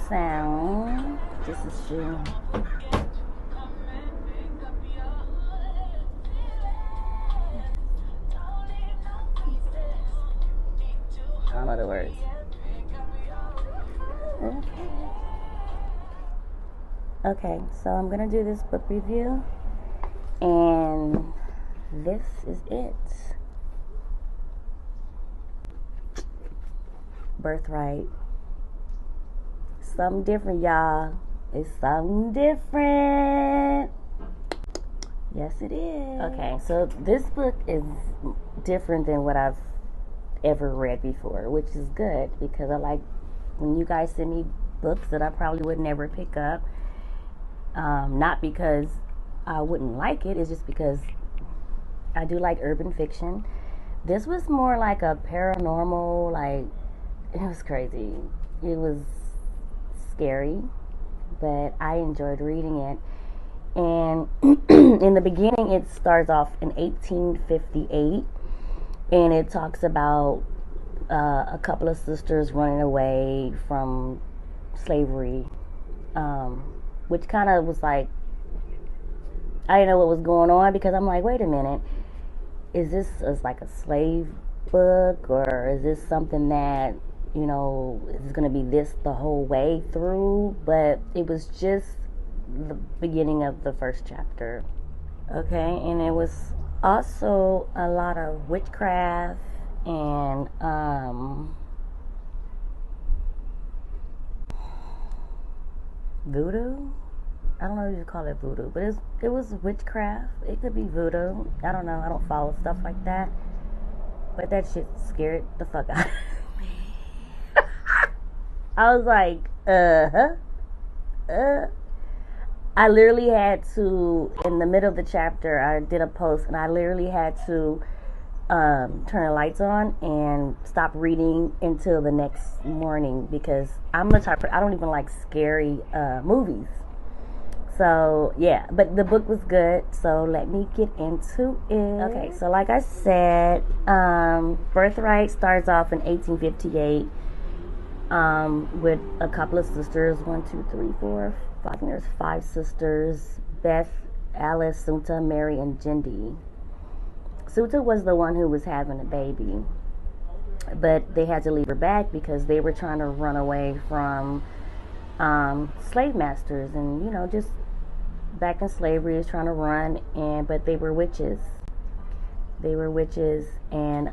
sound. This is true. I don't know the words. Okay, so I'm gonna do this book review, and this is it. Birthright. Something different, y'all. It's something different. Yes, it is. Okay, so this book is different than what I've ever read before, which is good because I like when you guys send me books that I probably would never pick up. Not because I wouldn't like it, it's just because I do like urban fiction. This was more like a paranormal, like, it was crazy. It was scary, but I enjoyed reading it. And in the beginning, it starts off in 1858, and it talks about a couple of sisters running away from slavery, which kind of was like, I didn't know what was going on because I'm like, wait a minute, is this like a slave book, or is this something that, you know, is going to be this the whole way through? But it was just the beginning of the first chapter. Okay, and it was also a lot of witchcraft and voodoo. I don't know if you call it voodoo, but it was witchcraft. It could be voodoo. I don't know. I don't follow stuff like that. But that shit scared the fuck out of me. I was like, I literally had to, in the middle of the chapter, I did a post, and I literally had to turn the lights on and stop reading until the next morning because I'm the type of, I don't even like scary movies. So yeah, but the book was good, so let me get into it. Okay, so like I said, Birthright starts off in 1858 with a couple of sisters, 1, 2, 3, 4, 5, there's 5 sisters, Beth, Alice, Sunta, Mary, and Jindy. Sunta was the one who was having a baby, but they had to leave her back because they were trying to run away from slave masters, and you know, just back in slavery is trying to run, but they were witches. And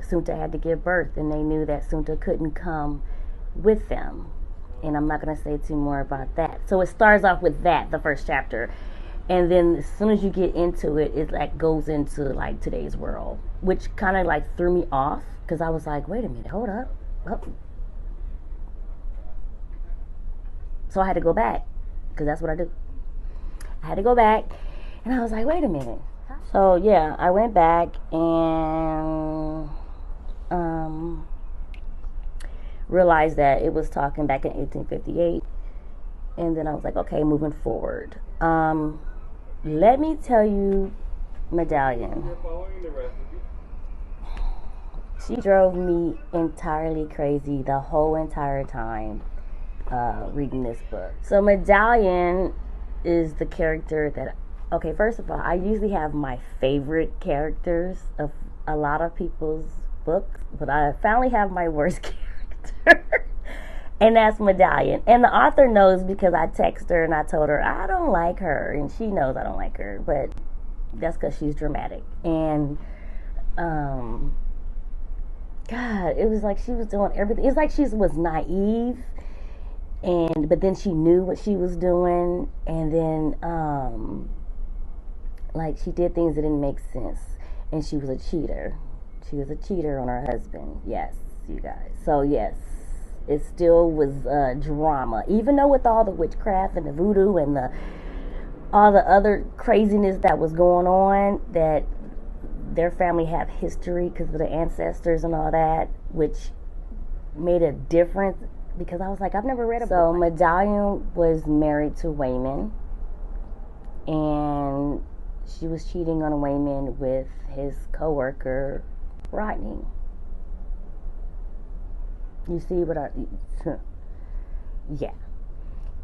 Sunta had to give birth, and they knew that Sunta couldn't come with them. And I'm not going to say too more about that. So it starts off with that, the first chapter. And then as soon as you get into it, it like goes into like today's world, which kind of like threw me off because I was like, wait a minute, hold up. Oh. So I had to go back because that's what I do. I had to go back, and I was like, wait a minute. So yeah, I went back and realized that it was talking back in 1858, and then I was like, okay, moving forward. Let me tell you, Medallion, she drove me entirely crazy the whole entire time reading this book. So Medallion is the character that, okay, first of all, I usually have my favorite characters of a lot of people's books, but I finally have my worst character, and that's Medallion. And the author knows because I texted her and I told her I don't like her, and she knows I don't like her, but that's because she's dramatic. And God, it was like she was doing everything. It's like she was naive, but then she knew what she was doing, and then like she did things that didn't make sense, and she was a cheater. She was a cheater on her husband. Yes, you guys. So yes, it still was drama, even though with all the witchcraft and the voodoo and all the other craziness that was going on, that their family had history because of the ancestors and all that, which made a difference. Because I was like, I've never read a book. So Medallion was married to Wayman, and she was cheating on Wayman with his co-worker Rodney. You see what Yeah.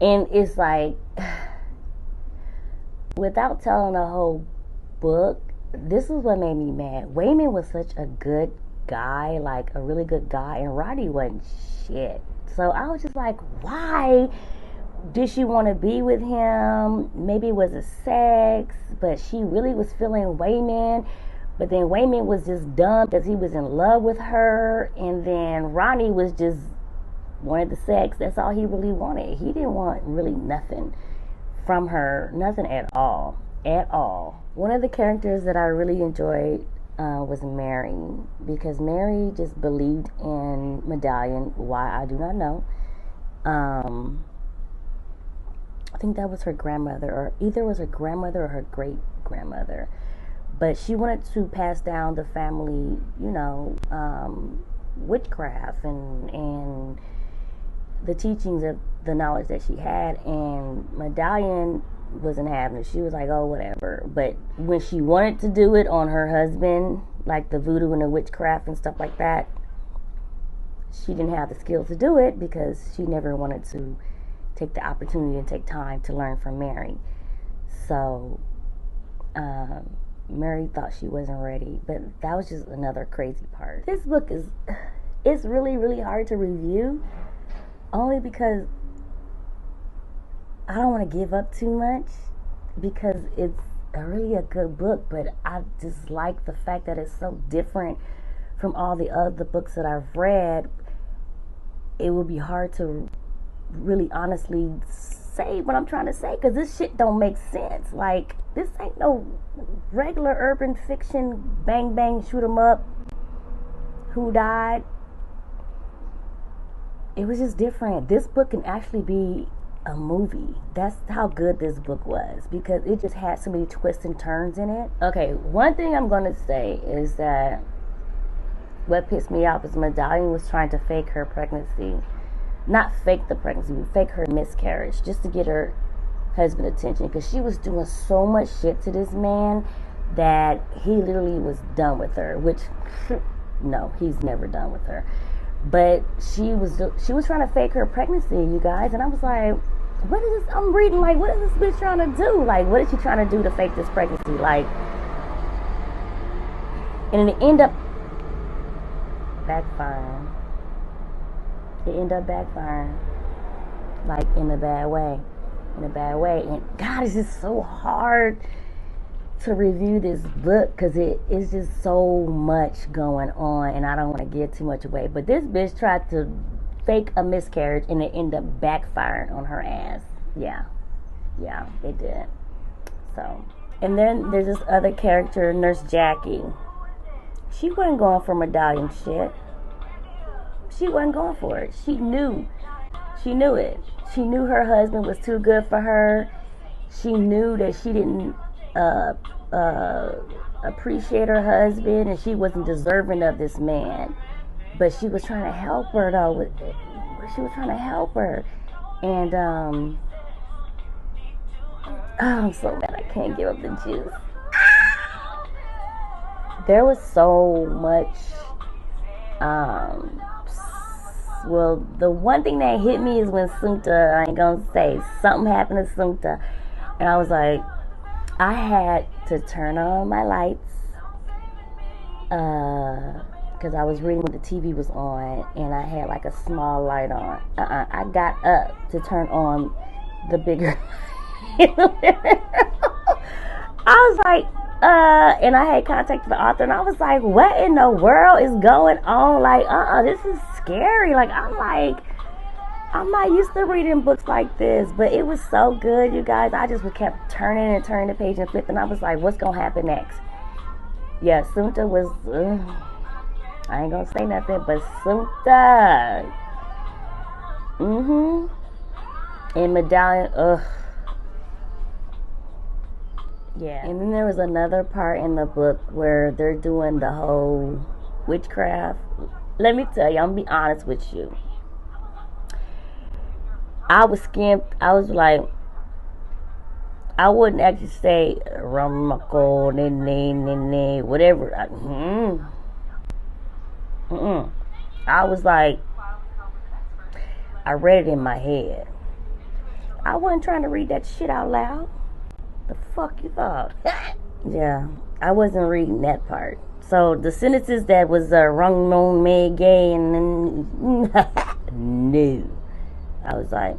And it's like, without telling the whole book, this is what made me mad. Wayman was such a good guy, like a really good guy, and Roddy wasn't shit. So I was just like, why did she want to be with him? Maybe it was a sex, but she really was feeling Wayman. But then Wayman was just dumb because he was in love with her, and then Ronnie was just wanted the sex. That's all he really wanted. He didn't want really nothing from her, nothing at all. One of the characters that I really enjoyed was Mary, because Mary just believed in Medallion. Why, I do not know. I think that was her grandmother, or either was her grandmother or her great grandmother. But she wanted to pass down the family, witchcraft and the teachings of the knowledge that she had. And Medallion wasn't having it. She was like, oh, whatever. But when she wanted to do it on her husband, like the voodoo and the witchcraft and stuff like that, she didn't have the skills to do it because she never wanted to take the opportunity and take time to learn from Mary. So Mary thought she wasn't ready, but that was just another crazy part. This book it's really, really hard to review, only because I don't want to give up too much, because it's really a good book, but I just like the fact that it's so different from all the other books that I've read. It would be hard to really honestly say what I'm trying to say, because this shit don't make sense. Like, this ain't no regular urban fiction bang bang shoot 'em up who died. It was just different. This book can actually be a movie. That's how good this book was, because it just had so many twists and turns in it. Okay, one thing I'm going to say is that what pissed me off is Medallion was trying to fake her pregnancy. Not fake the pregnancy, but fake her miscarriage, just to get her husband attention, because she was doing so much shit to this man that he literally was done with her, which no, he's never done with her. But she was trying to fake her pregnancy, you guys, and I was like, what is this? I'm reading, like, what is this bitch trying to do? Like, what is she trying to do to fake this pregnancy? Like, and it ended up backfiring. Like, in a bad way. And God, it's just so hard to review this book, because it is just so much going on, and I don't want to give too much away. But this bitch tried to fake a miscarriage, and it ended up backfiring on her ass. Yeah, it did. So, and then there's this other character, Nurse Jackie. She wasn't going for Medallion shit. She wasn't going for it. She knew it. She knew her husband was too good for her. She knew that she didn't appreciate her husband, and she wasn't deserving of this man. But she was trying to help her, though. She was trying to help her. And I'm so mad I can't give up the juice. There was so much well, the one thing that hit me is when Sunta, I ain't gonna say, something happened to Sunta, and I was like, I had to turn on my lights, because I was reading when the TV was on, and I had like a small light on. I got up to turn on the bigger I was like, and I had contacted the author, and I was like, what in the world is going on? Like, this is scary. Like, I'm not used to reading books like this, but it was so good, you guys. I just kept turning the page and flipping. I was like, what's gonna happen next? Yeah, Sunta was, I ain't gonna say nothing, but Sunta. And Medallion, yeah. And then there was another part in the book where they're doing the whole witchcraft. Let me tell you, I'm gonna be honest with you. I was skimmed. I was like, I wouldn't actually say Ramako, whatever. I was like, I read it in my head. I wasn't trying to read that shit out loud. The fuck you thought? Yeah, I wasn't reading that part. So the sentences that was rung, known, made, gay, and then no. I was like,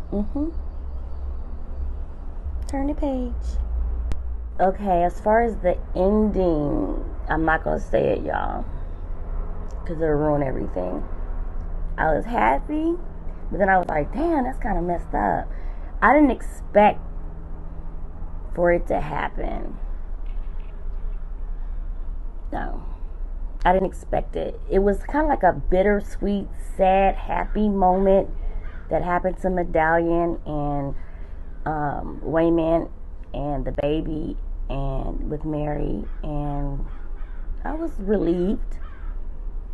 turn the page. Okay, as far as the ending, I'm not gonna say it, y'all, because it'll ruin everything. I was happy, but then I was like, damn, that's kind of messed up. I didn't expect for it to happen. No, I didn't expect it. It was kind of like a bittersweet, sad, happy moment that happened to Medallion and Wayman and the baby and with Mary, and I was relieved,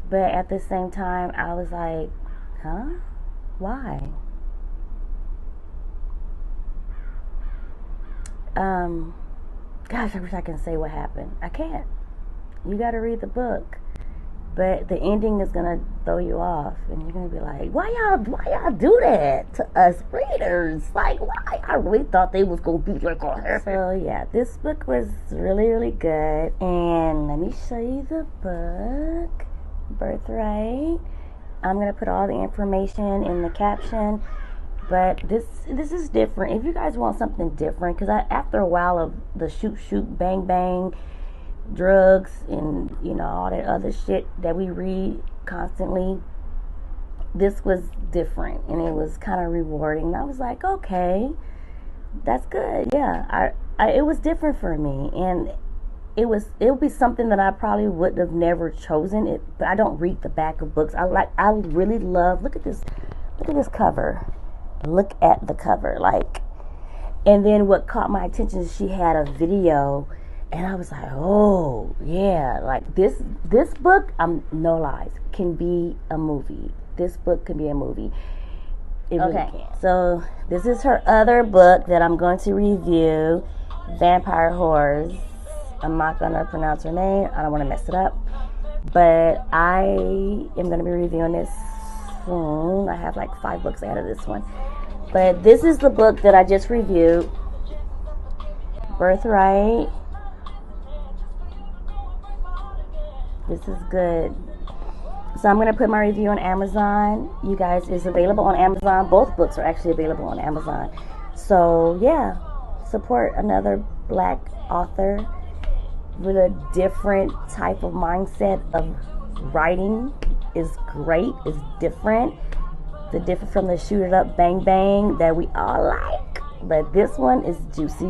but at the same time I was like, huh? Why? Gosh, I wish I can say what happened. I can't. You gotta read the book. But the ending is gonna throw you off, and you're gonna be like, why y'all do that to us readers? Like, why? I really thought they was gonna be like, so yeah, this book was really, really good. And let me show you the book, Birthright. I'm gonna put all the information in the caption. But this is different. If you guys want something different, because after a while of the shoot, bang, bang, drugs, and all that other shit that we read constantly, this was different, and it was kind of rewarding. I was like, okay, that's good. Yeah, it was different for me, and it would be something that I probably would have never chosen it. But I don't read the back of books. I really love. Look at this cover. Look at the cover, and then what caught my attention is she had a video, and I was like, oh yeah, like this book, no lies, can be a movie. This book can be a movie. It really can. So this is her other book that I'm going to review, Vampire Whores. I'm not going to pronounce her name. I don't want to mess it up, but I am going to be reviewing this soon. I have like 5 books ahead of this one, but this is the book that I just reviewed, Birthright. This is good. So I'm going to put my review on Amazon. You guys, it's available on Amazon. Both books are actually available on Amazon. So yeah, support another Black author with a different type of mindset of writing. Is great. It's different. The different from the shoot it up bang bang that we all like. But this one is juicy.